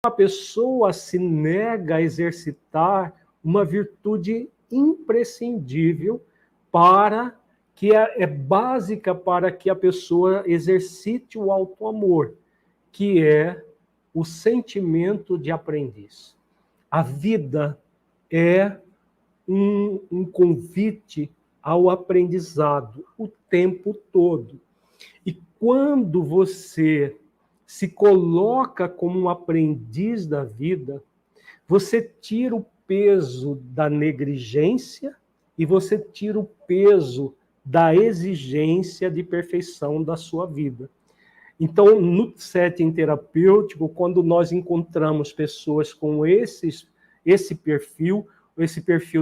a pessoa se nega a exercitar uma virtude imprescindível para que é básica para que a pessoa exercite o auto-amor, que é o sentimento de aprendiz. A vida é um convite ao aprendizado o tempo todo. E quando você se coloca como um aprendiz da vida, você tira o peso da negligência e você tira o peso da exigência de perfeição da sua vida. Então, no setting terapêutico, quando nós encontramos pessoas com esse perfil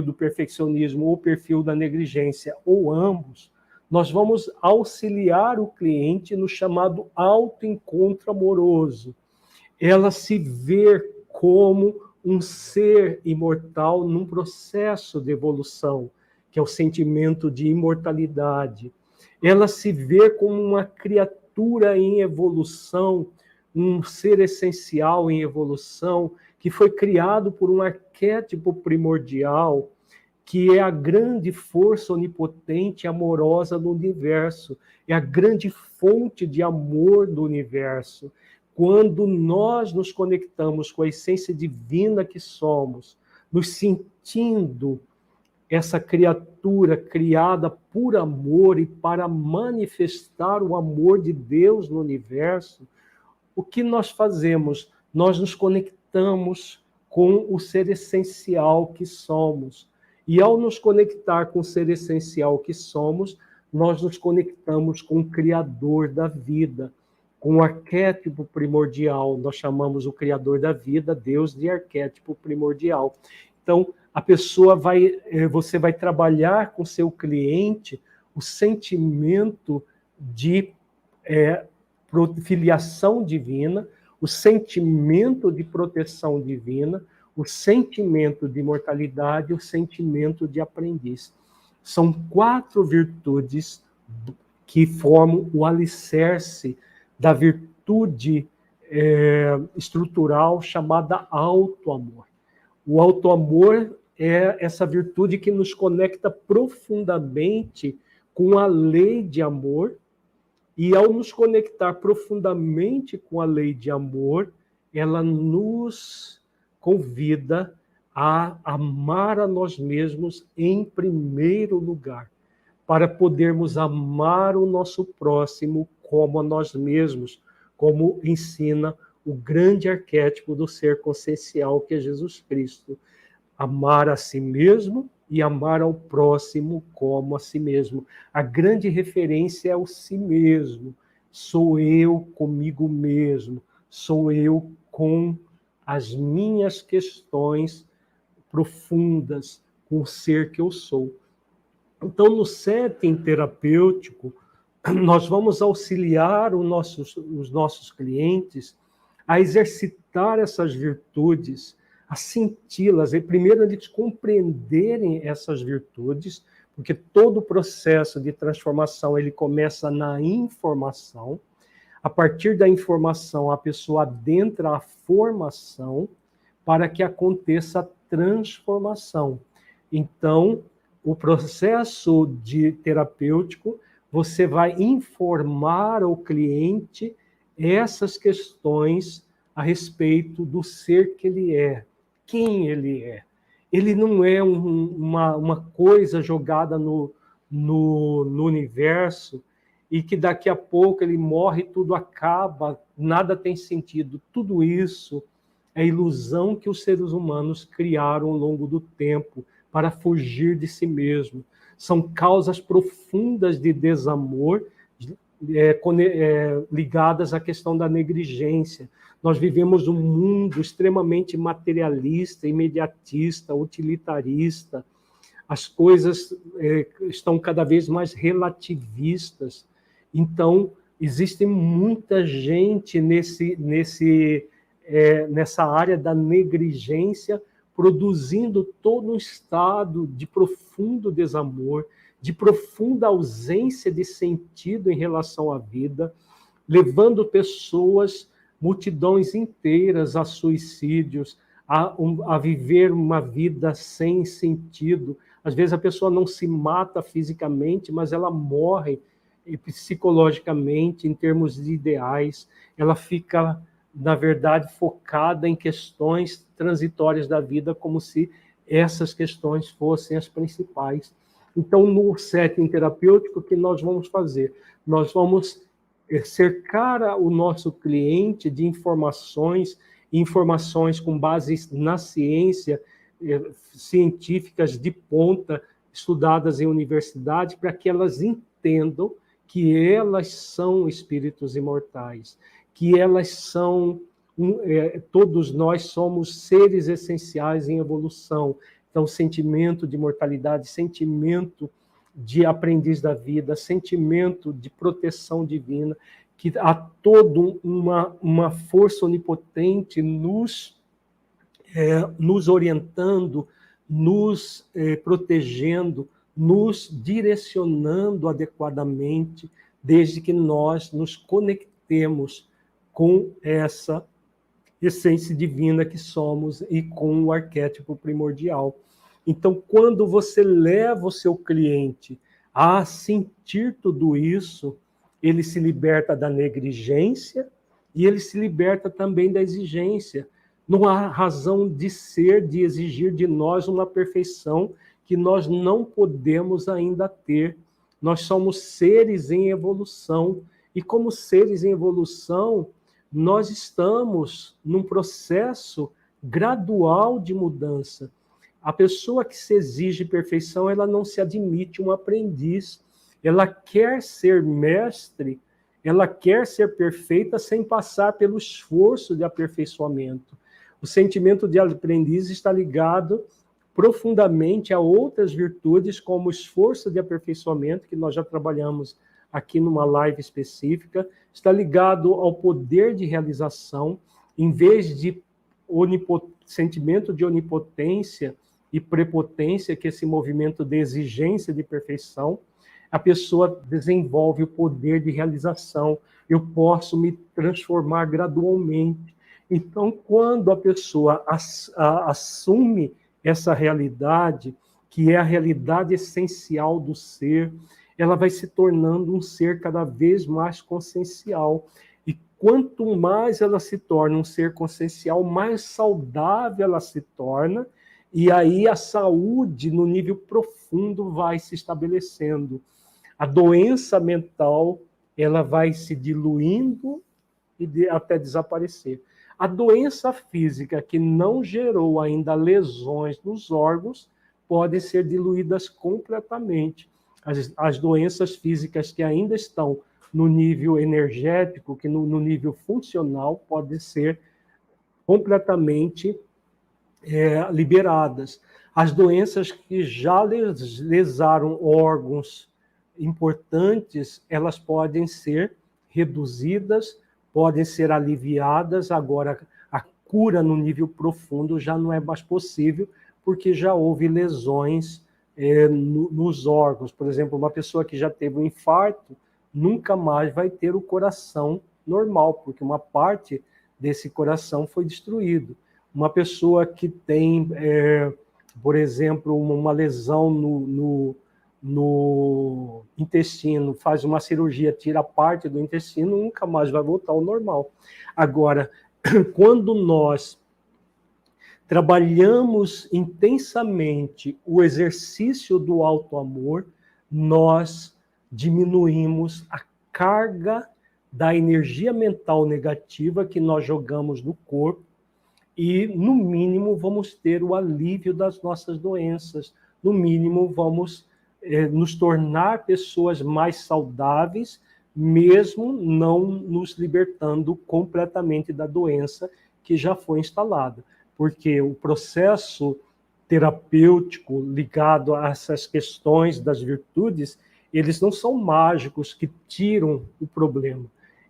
do perfeccionismo ou perfil da negligência, ou ambos, nós vamos auxiliar o cliente no chamado autoencontro amoroso. Ela se vê como um ser imortal num processo de evolução, que é o sentimento de imortalidade. Ela se vê como uma criatura em evolução, um ser essencial em evolução, que foi criado por um arquétipo primordial, que é a grande força onipotente e amorosa do universo, é a grande fonte de amor do universo. Quando nós nos conectamos com a essência divina que somos, nos sentindo essa criatura criada por amor e para manifestar o amor de Deus no universo, o que nós fazemos? Nós nos conectamos com o ser essencial que somos. E ao nos conectar com o ser essencial que somos, nós nos conectamos com o Criador da vida, com o arquétipo primordial. Nós chamamos o Criador da vida, Deus, de arquétipo primordial. Então, você vai trabalhar com seu cliente o sentimento de filiação divina, o sentimento de proteção divina, o sentimento de imortalidade, o sentimento de aprendiz. São 4 virtudes que formam o alicerce da virtude estrutural chamada auto-amor. O auto-amor é essa virtude que nos conecta profundamente com a lei de amor, e ao nos conectar profundamente com a lei de amor, ela nos convida a amar a nós mesmos em primeiro lugar, para podermos amar o nosso próximo como a nós mesmos, como ensina o grande arquétipo do ser consciencial que é Jesus Cristo. Amar a si mesmo e amar ao próximo como a si mesmo. A grande referência é o si mesmo. Sou eu comigo mesmo. Sou eu com as minhas questões profundas, com o ser que eu sou. Então, no setting terapêutico, nós vamos auxiliar os nossos clientes a exercitar essas virtudes, a senti-las, e primeiro eles compreenderem essas virtudes, porque todo o processo de transformação ele começa na informação. A partir da informação, a pessoa adentra a formação para que aconteça a transformação. Então, o processo de terapêutico, você vai informar o cliente essas questões a respeito do ser que ele é, quem ele é. Ele não é uma coisa jogada no universo e que daqui a pouco ele morre, tudo acaba, nada tem sentido. Tudo isso é ilusão que os seres humanos criaram ao longo do tempo para fugir de si mesmo. São causas profundas de desamor ligadas à questão da negligência. Nós vivemos um mundo extremamente materialista, imediatista, utilitarista. As coisas estão cada vez mais relativistas. Então, existe muita gente nessa área da negligência, produzindo todo um estado de profundo desamor, de profunda ausência de sentido em relação à vida, levando pessoas multidões inteiras a suicídios, a viver uma vida sem sentido. Às vezes a pessoa não se mata fisicamente, mas ela morre psicologicamente, em termos de ideais. Ela fica, na verdade, focada em questões transitórias da vida, como se essas questões fossem as principais. Então, no setting terapêutico, o que nós vamos fazer? Nós vamos cercar o nosso cliente de informações com base na ciência, científicas de ponta, estudadas em universidade, para que elas entendam que elas são espíritos imortais, que elas são, todos nós somos seres essenciais em evolução. Então, sentimento de mortalidade, sentimento de aprendiz da vida, sentimento de proteção divina, que há toda uma força onipotente nos orientando, nos protegendo, nos direcionando adequadamente, desde que nós nos conectemos com essa essência divina que somos e com o arquétipo primordial. Então, quando você leva o seu cliente a sentir tudo isso, ele se liberta da negligência e ele se liberta também da exigência. Não há razão de ser, de exigir de nós uma perfeição que nós não podemos ainda ter. Nós somos seres em evolução, e como seres em evolução, nós estamos num processo gradual de mudança. A pessoa que se exige perfeição, ela não se admite um aprendiz. Ela quer ser mestre, ela quer ser perfeita sem passar pelo esforço de aperfeiçoamento. O sentimento de aprendiz está ligado profundamente a outras virtudes, como o esforço de aperfeiçoamento, que nós já trabalhamos aqui numa live específica, está ligado ao poder de realização, em vez de sentimento de onipotência e prepotência, que é esse movimento de exigência de perfeição, a pessoa desenvolve o poder de realização. Eu posso me transformar gradualmente. Então, quando a pessoa assume essa realidade, que é a realidade essencial do ser, ela vai se tornando um ser cada vez mais consciencial. E quanto mais ela se torna um ser consciencial, mais saudável ela se torna, e aí a saúde no nível profundo vai se estabelecendo. A doença mental, ela vai se diluindo e até desaparecer. A doença física que não gerou ainda lesões nos órgãos podem ser diluídas completamente. As doenças físicas que ainda estão no nível energético, que no nível funcional, podem ser completamente liberadas. As doenças que já lesaram órgãos importantes, elas podem ser reduzidas, podem ser aliviadas. Agora, a cura no nível profundo já não é mais possível, porque já houve lesões nos órgãos. Por exemplo, uma pessoa que já teve um infarto nunca mais vai ter o coração normal, porque uma parte desse coração foi destruído. Uma pessoa que tem, por exemplo, uma lesão no intestino, faz uma cirurgia, tira parte do intestino, nunca mais vai voltar ao normal. Agora, quando nós trabalhamos intensamente o exercício do auto-amor, nós diminuímos a carga da energia mental negativa que nós jogamos no corpo e, no mínimo, vamos ter o alívio das nossas doenças. No mínimo, vamos nos tornar pessoas mais saudáveis, mesmo não nos libertando completamente da doença que já foi instalada. Porque o processo terapêutico ligado a essas questões das virtudes, eles não são mágicos que tiram o problema.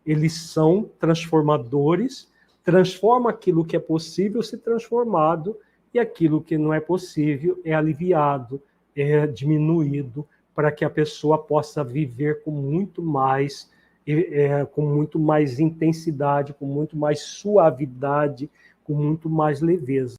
Eles são transformadores, transforma aquilo que é possível ser transformado e aquilo que não é possível é aliviado, é diminuído, para que a pessoa possa viver com muito mais com muito mais intensidade, com muito mais suavidade, com muito mais leveza.